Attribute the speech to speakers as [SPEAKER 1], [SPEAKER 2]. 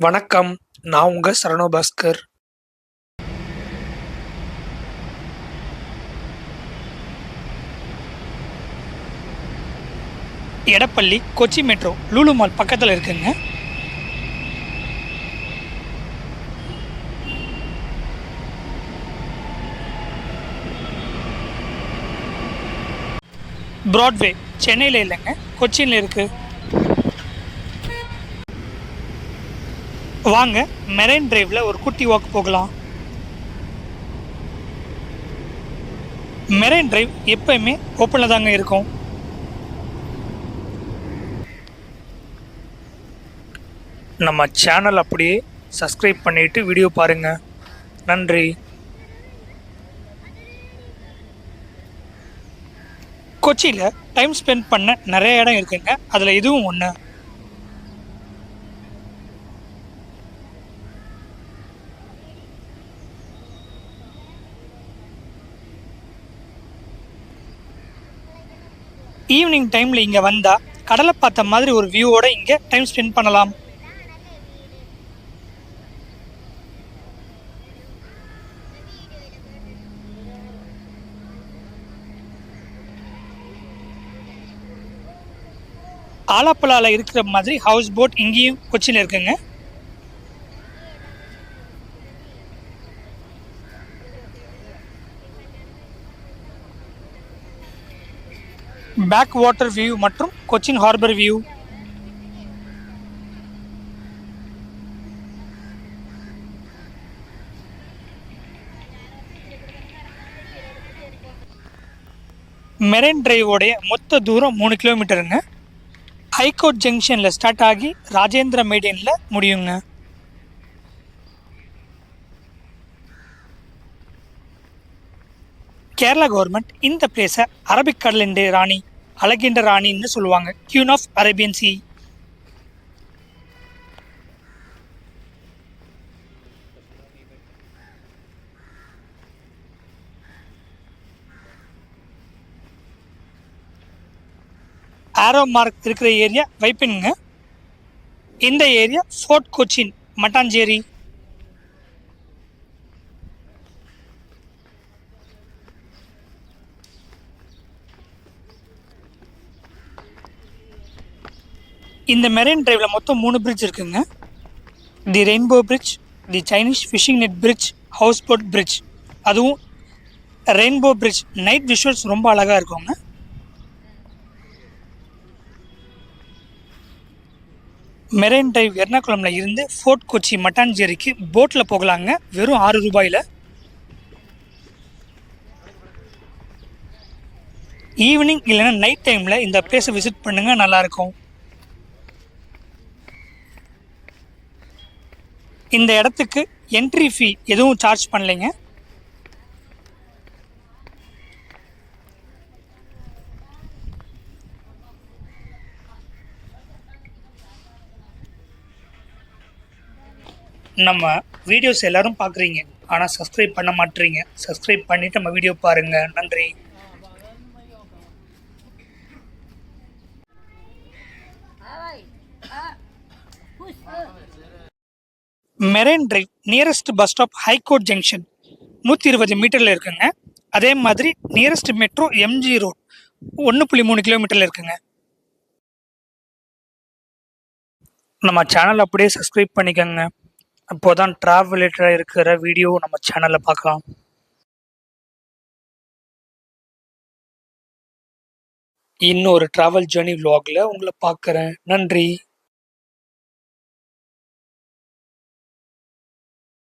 [SPEAKER 1] வணக்கம். நான் உங்க சரவணபாஸ்கர். எடப்பள்ளி, கொச்சி மெட்ரோ, லூலு மால் பக்கத்துல இருக்குங்க. பிராட்வே சென்னையில இல்லைங்க, கொச்சின்ல இருக்கு. வாங்க, மெரைன் டிரைவ்ல ஒரு குட்டி வாக் போகலாம். மெரைன் டிரைவ் எப்பயுமே ஓப்பன்ல தாங்க இருக்கும். நம்ம சேனல் அப்படியே சப்ஸ்கிரைப் பண்ணிட்டு வீடியோ பாருங்க. நன்றி. கொச்சியில் டைம் ஸ்பெண்ட் பண்ண நிறைய இடம் இருக்குங்க. அதில் இதுவும் ஒன்று. ஈவினிங் டைமில் இங்கே வந்தால் கடலை பார்த்த மாதிரி ஒரு வியூவோட இங்கே டைம் ஸ்பெண்ட் பண்ணலாம். ஆலப்புழாவில் இருக்கிற மாதிரி ஹவுஸ் போட் இங்கேயும் கொச்சியில் இருக்குங்க. பேக் வாட்டர் வியூ மற்றும் கொச்சின் ஹார்பர் வியூ. மெரைன் டிரைவோடைய மொத்த தூரம் 3 கிலோமீட்டருங்க. ஹைகோர்ட் ஜங்ஷனில் ஸ்டார்ட் ஆகி ராஜேந்திர மெய்டனில் முடியுங்க. கேரளா கவர்மெண்ட் இந்த பிளேஸை அரபிக் கடலின் ராணி, அழகின்ற ராணின்னு சொல்லுவாங்க, queen of Arabian sea. Arrow mark இருக்கிற ஏரியா வைப்பின்ங்க. இந்த ஏரியா ஃபோர்ட் கொச்சின், மட்டாஞ்சேரி. இந்த மெரைன் டிரைவ்ல மொத்தம் 3 பிரிட்ஜ் இருக்குங்க. The rainbow bridge, the Chinese fishing net bridge, house boat bridge. அதுவும் ரெயின்போ பிரிட்ஜ் நைட் விஷுவல்ஸ் ரொம்ப அழகாக இருக்குங்க. மெரைன் டிரைவ் எர்ணாகுளம்ல இருந்து ஃபோர்ட் கொச்சி மட்டாஞ்சேரிக்கு போட்டில் போகலாங்க, வெறும் 6 ரூபாயில். ஈவினிங் இல்லைன்னா நைட் டைமில் இந்த பிளேஸை விசிட் பண்ணுங்க, நல்லாயிருக்கும். இந்த இடத்துக்கு என்ட்ரி ஃபீ எதுவும் சார்ஜ் பண்ணலைங்க. நம்ம வீடியோஸ் எல்லாரும் பார்க்குறீங்க, ஆனால் சப்ஸ்கிரைப் பண்ண மாட்டீங்க. சப்ஸ்கிரைப் பண்ணிவிட்டு நம்ம வீடியோ பாருங்கள். நன்றி. Marine drive nearest bus stop high court junction 120 மீட்டரில் இருக்குங்க. அதே மாதிரி நியரஸ்ட் மெட்ரோ எம்ஜி ரோட் 1.3 கிலோமீட்டரில் இருக்குங்க. நம்ம சேனல் அப்படியே சப்ஸ்கிரைப் பண்ணிக்கோங்க. அப்போ தான் ட்ராவல் ரிலேட்டடாக இருக்கிற வீடியோ நம்ம சேனலில் பார்க்கலாம். இன்னொரு ட்ராவல் ஜேர்னி விலாகில் உங்களை பார்க்குறேன். நன்றி.